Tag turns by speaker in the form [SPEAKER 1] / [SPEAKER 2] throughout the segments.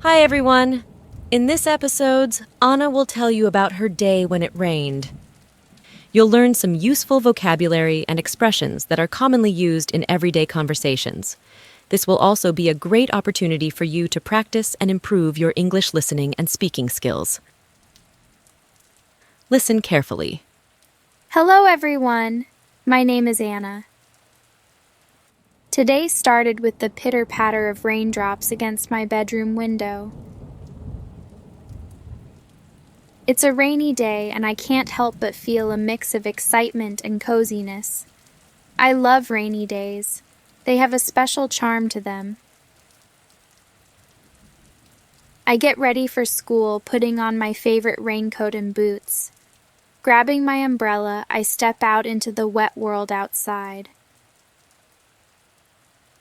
[SPEAKER 1] Hi, everyone. In this episode, Anna will tell you about her day when it rained. You'll learn some useful vocabulary and expressions that are commonly used in everyday conversations. This will also be a great opportunity for you to practice and improve your English listening and speaking skills. Listen carefully.
[SPEAKER 2] Hello, everyone. My name is Anna. Today started with the pitter-patter of raindrops against my bedroom window. It's a rainy day, and I can't help but feel a mix of excitement and coziness. I love rainy days. They have a special charm to them. I get ready for school, putting on my favorite raincoat and boots. Grabbing my umbrella, I step out into the wet world outside.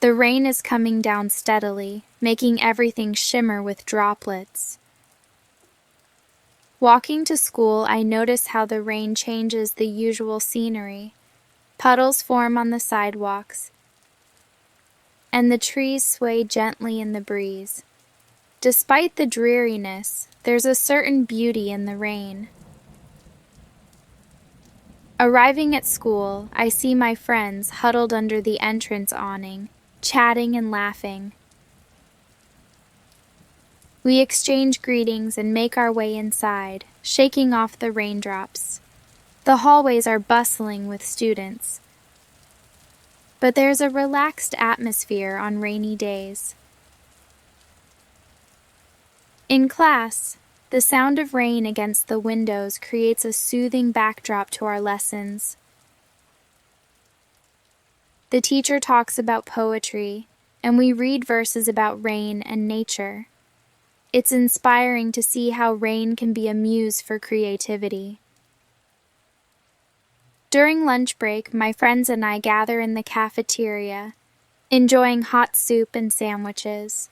[SPEAKER 2] The rain is coming down steadily, making everything shimmer with droplets. Walking to school, I notice how the rain changes the usual scenery. Puddles form on the sidewalks, and the trees sway gently in the breeze. Despite the dreariness, there's a certain beauty in the rain. Arriving at school, I see my friends huddled under the entrance awning, chatting and laughing. We exchange greetings and make our way inside, shaking off the raindrops. The hallways are bustling with students. But there's a relaxed atmosphere on rainy days. In class, the sound of rain against the windows creates a soothing backdrop to our lessons. The teacher talks about poetry, and we read verses about rain and nature. It's inspiring to see how rain can be a muse for creativity. During lunch break, my friends and I gather in the cafeteria, enjoying hot soup and sandwiches.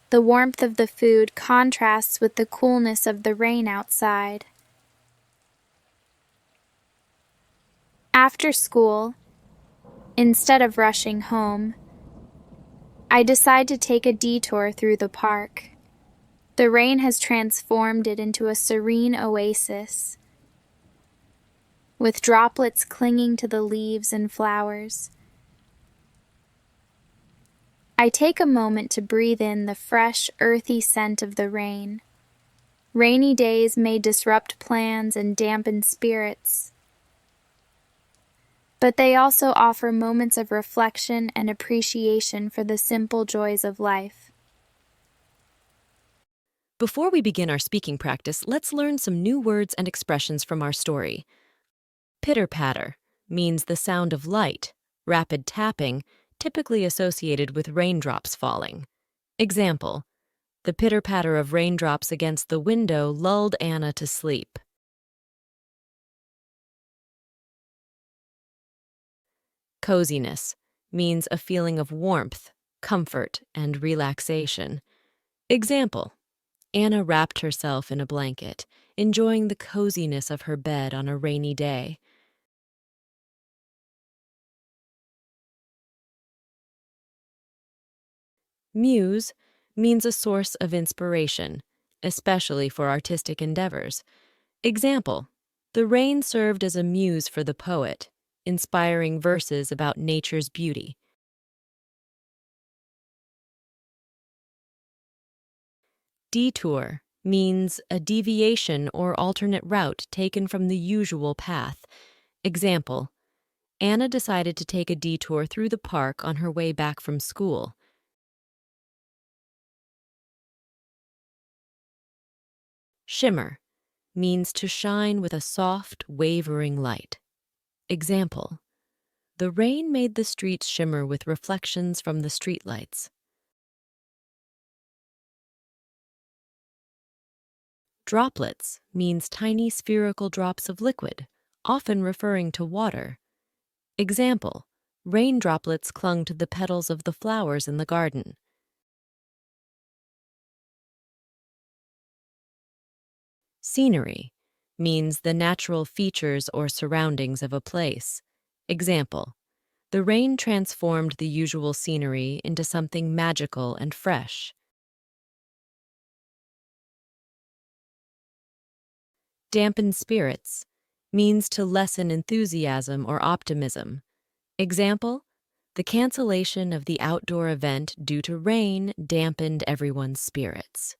[SPEAKER 2] The warmth of the food contrasts with the coolness of the rain outside. After school, instead of rushing home, I decide to take a detour through the park. The rain has transformed it into a serene oasis, with droplets clinging to the leaves and flowers. I take a moment to breathe in the fresh, earthy scent of the rain. Rainy days may disrupt plans and dampen spirits, but they also offer moments of reflection and appreciation for the simple joys of life.
[SPEAKER 1] Before we begin our speaking practice, let's learn some new words and expressions from our story. Pitter-patter means the sound of light, rapid tapping, typically associated with raindrops falling. Example: the pitter-patter of raindrops against the window lulled Anna to sleep. Coziness means a feeling of warmth, comfort, and relaxation. Example: Anna wrapped herself in a blanket, enjoying the coziness of her bed on a rainy day. Muse means a source of inspiration, especially for artistic endeavors. Example: the rain served as a muse for the poet, inspiring verses about nature's beauty. Detour means a deviation or alternate route taken from the usual path. Example: Anna decided to take a detour through the park on her way back from school. Shimmer means to shine with a soft, wavering light. Example: the rain made the streets shimmer with reflections from the streetlights. Droplets means tiny spherical drops of liquid, often referring to water. Example: rain droplets clung to the petals of the flowers in the garden. Scenery means the natural features or surroundings of a place. Example: The rain transformed the usual scenery into something magical and fresh. Dampen spirits means to lessen enthusiasm or optimism. Example: the cancellation of the outdoor event due to rain dampened everyone's spirits.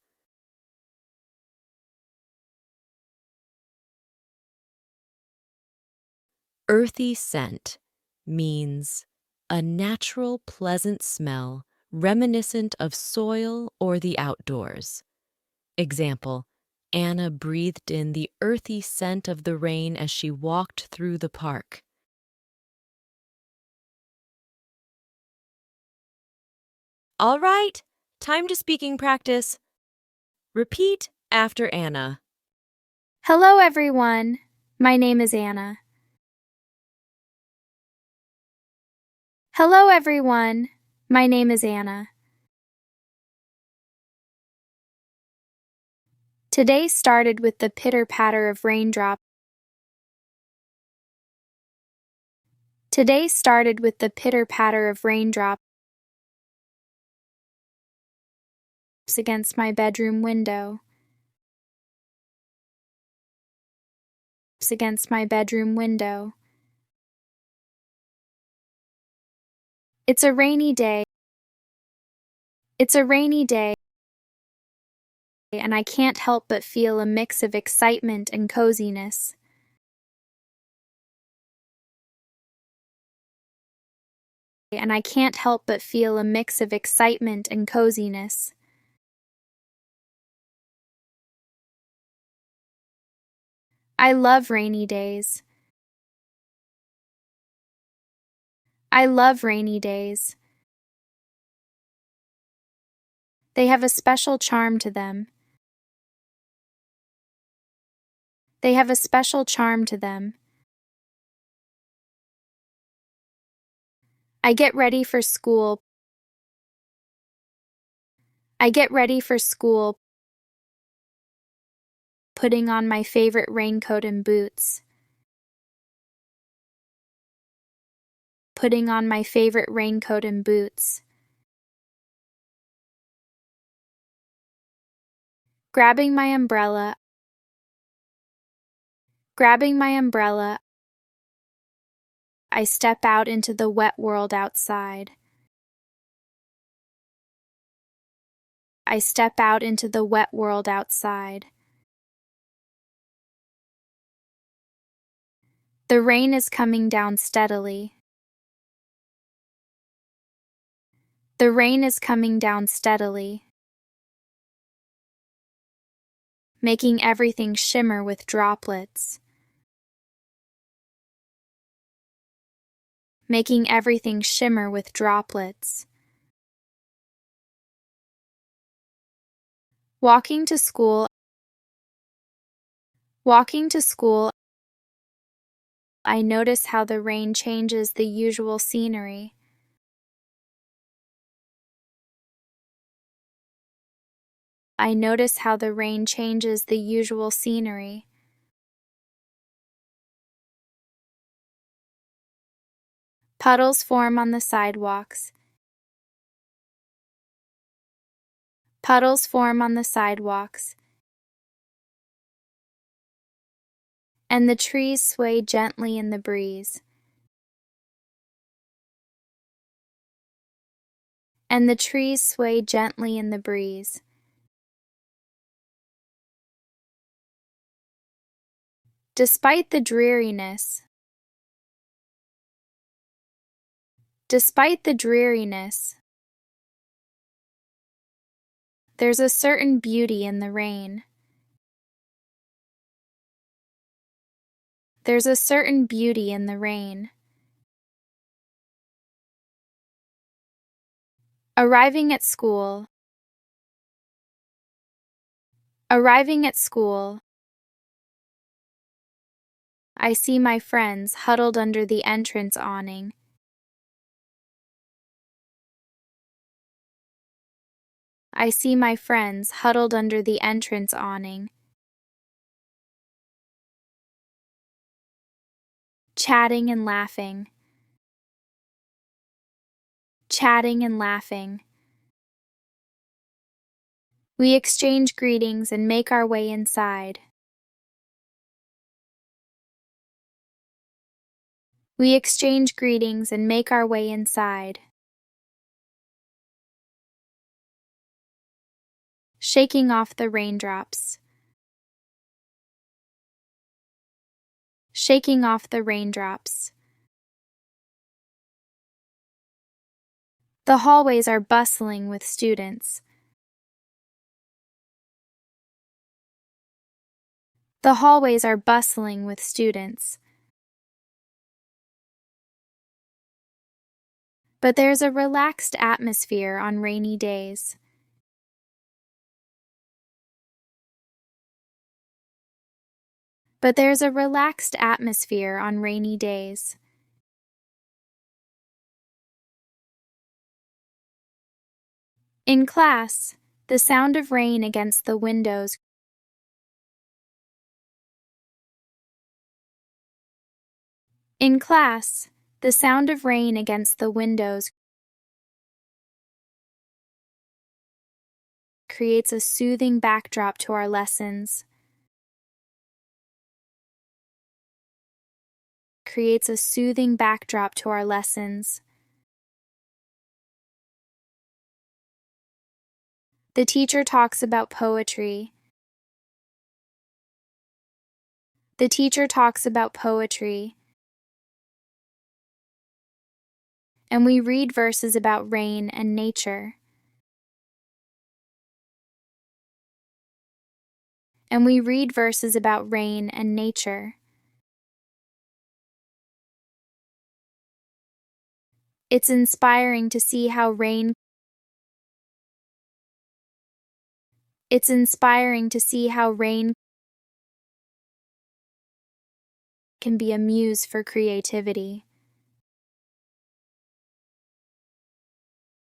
[SPEAKER 1] Earthy scent means a natural, pleasant smell reminiscent of soil or the outdoors. Example: Anna breathed in the earthy scent of the rain as she walked through the park. All right, time to speaking practice. Repeat after Anna.
[SPEAKER 2] Hello, everyone. My name is Anna. Hello, everyone. My name is Anna. Today started with the pitter-patter of raindrops. Today started with the pitter-patter of raindrops against my bedroom window. Against my bedroom window. It's a rainy day. It's a rainy day, and I can't help but feel a mix of excitement and coziness. And I can't help but feel a mix of excitement and coziness. I love rainy days. I love rainy days. They have a special charm to them. They have a special charm to them. I get ready for school. I get ready for school, putting on my favorite raincoat and boots. Putting on my favorite raincoat and boots. Grabbing my umbrella. Grabbing my umbrella, I step out into the wet world outside. I step out into the wet world outside. The rain is coming down steadily. The rain is coming down steadily, making everything shimmer with droplets. Making everything shimmer with droplets. Walking to school. Walking to school, I notice how the rain changes the usual scenery. I notice how the rain changes the usual scenery. Puddles form on the sidewalks. Puddles form on the sidewalks. And the trees sway gently in the breeze. And the trees sway gently in the breeze. Despite the dreariness. Despite the dreariness, there's a certain beauty in the rain. There's a certain beauty in the rain. Arriving at school. Arriving at school, I see my friends huddled under the entrance awning. I see my friends huddled under the entrance awning, chatting and laughing. chatting and laughing. We exchange greetings and make our way inside. We exchange greetings and make our way inside. Shaking off the raindrops. Shaking off the raindrops. The hallways are bustling with students. The hallways are bustling with students. But there's a relaxed atmosphere on rainy days. But there's a relaxed atmosphere on rainy days. In class, the sound of rain against the windows In class, the sound of rain against the windows creates a soothing backdrop to our lessons. Creates a soothing backdrop to our lessons. The teacher talks about poetry. The teacher talks about poetry. And we read verses about rain and nature. And we read verses about rain and nature. It's inspiring to see how rain It's inspiring to see how rain can be a muse for creativity.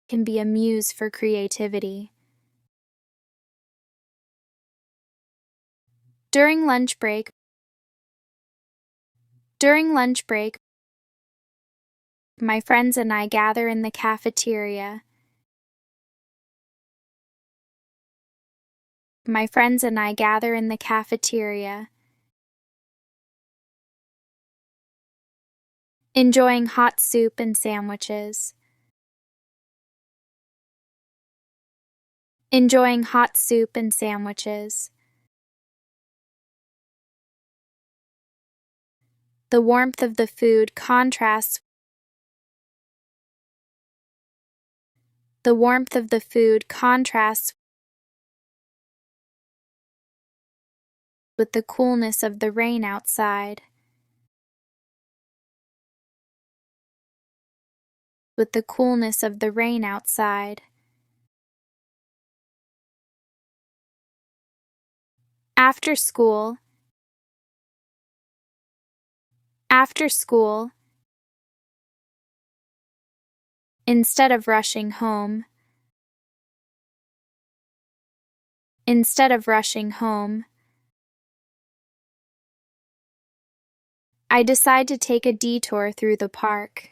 [SPEAKER 2] Can be a muse for creativity. During lunch break, my friends and I gather in the cafeteria. My friends and I gather in the cafeteria, enjoying hot soup and sandwiches. Enjoying hot soup and sandwiches. The warmth of the food contrasts The warmth of the food contrasts with the coolness of the rain outside. With the coolness of the rain outside. After school, instead of rushing home, I decide to take a detour through the park.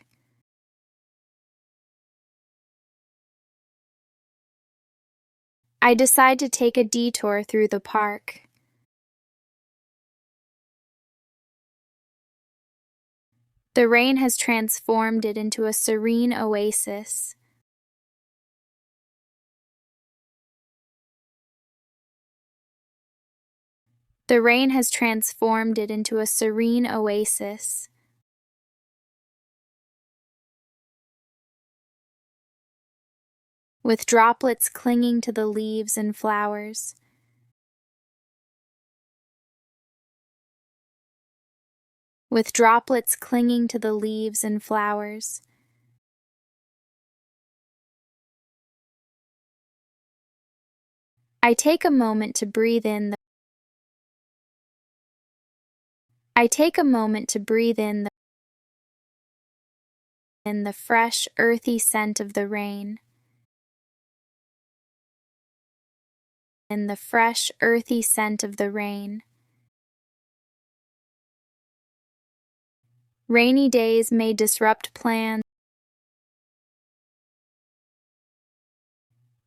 [SPEAKER 2] I decide to take a detour through the park. The rain has transformed it into a serene oasis. The rain has transformed it into a serene oasis. With droplets clinging to the leaves and flowers. With droplets clinging to the leaves and flowers. I take a moment to breathe in the fresh, earthy scent of the rain. In the fresh, earthy scent of the rain. Rainy days may disrupt plans.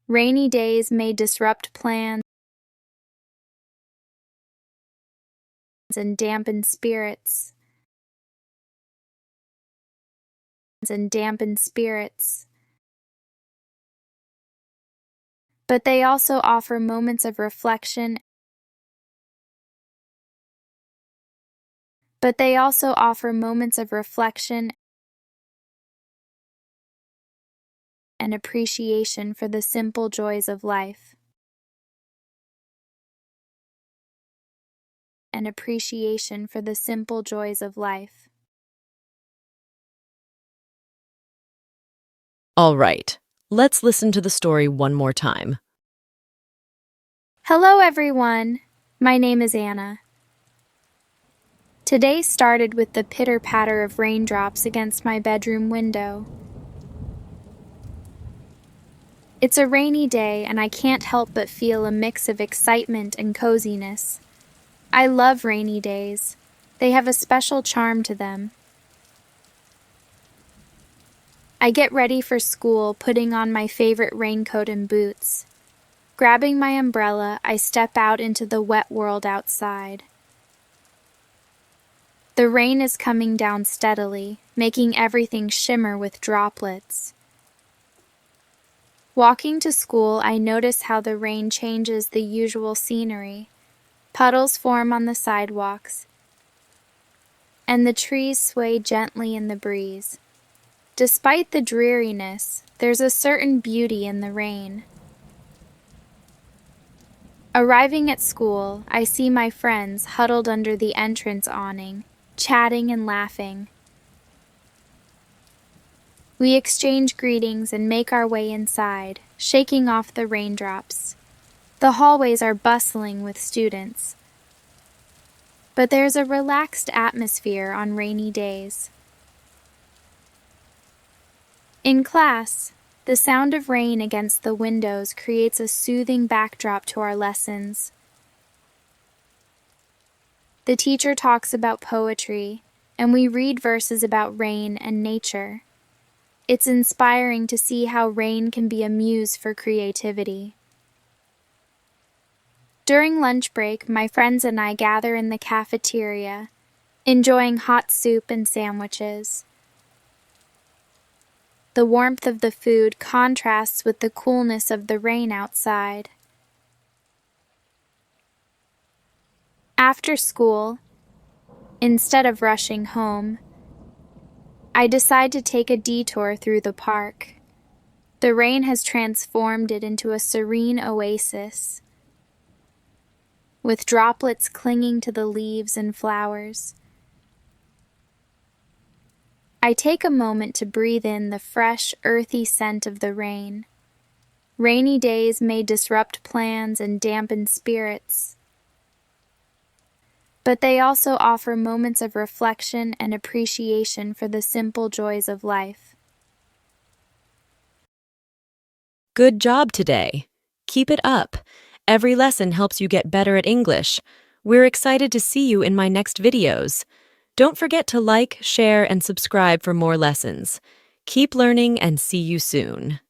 [SPEAKER 2] Rainy days may disrupt plans and dampen spirits. But they also offer moments of reflection and appreciation for the simple joys of life.
[SPEAKER 1] All right, let's listen to the story one more time.
[SPEAKER 2] Hello, everyone. My name is Anna. Today started with the pitter-patter of raindrops against my bedroom window. It's a rainy day, and I can't help but feel a mix of excitement and coziness. I love rainy days. They have a special charm to them. I get ready for school, putting on my favorite raincoat and boots. Grabbing my umbrella, I step out into the wet world outside. The rain is coming down steadily, making everything shimmer with droplets. Walking to school, I notice how the rain changes the usual scenery. Puddles form on the sidewalks, and the trees sway gently in the breeze. Despite the dreariness, there's a certain beauty in the rain. Arriving at school, I see my friends huddled under the entrance awning, chatting and laughing. We exchange greetings and make our way inside, shaking off the raindrops. The hallways are bustling with students, but there's a relaxed atmosphere on rainy days. In class, the sound of rain against the windows creates a soothing backdrop to our lessons. The teacher talks about poetry, and we read verses about rain and nature. It's inspiring to see how rain can be a muse for creativity. During lunch break, my friends and I gather in the cafeteria, enjoying hot soup and sandwiches. The warmth of the food contrasts with the coolness of the rain outside. After school, instead of rushing home, I decide to take a detour through the park. The rain has transformed it into a serene oasis, with droplets clinging to the leaves and flowers. I take a moment to breathe in the fresh, earthy scent of the rain. Rainy days may disrupt plans and dampen spirits, but they also offer moments of reflection and appreciation for the simple joys of life.
[SPEAKER 1] Good job today. Keep it up. Every lesson helps you get better at English. We're excited to see you in my next videos. Don't forget to like, share, and subscribe for more lessons. Keep learning and see you soon.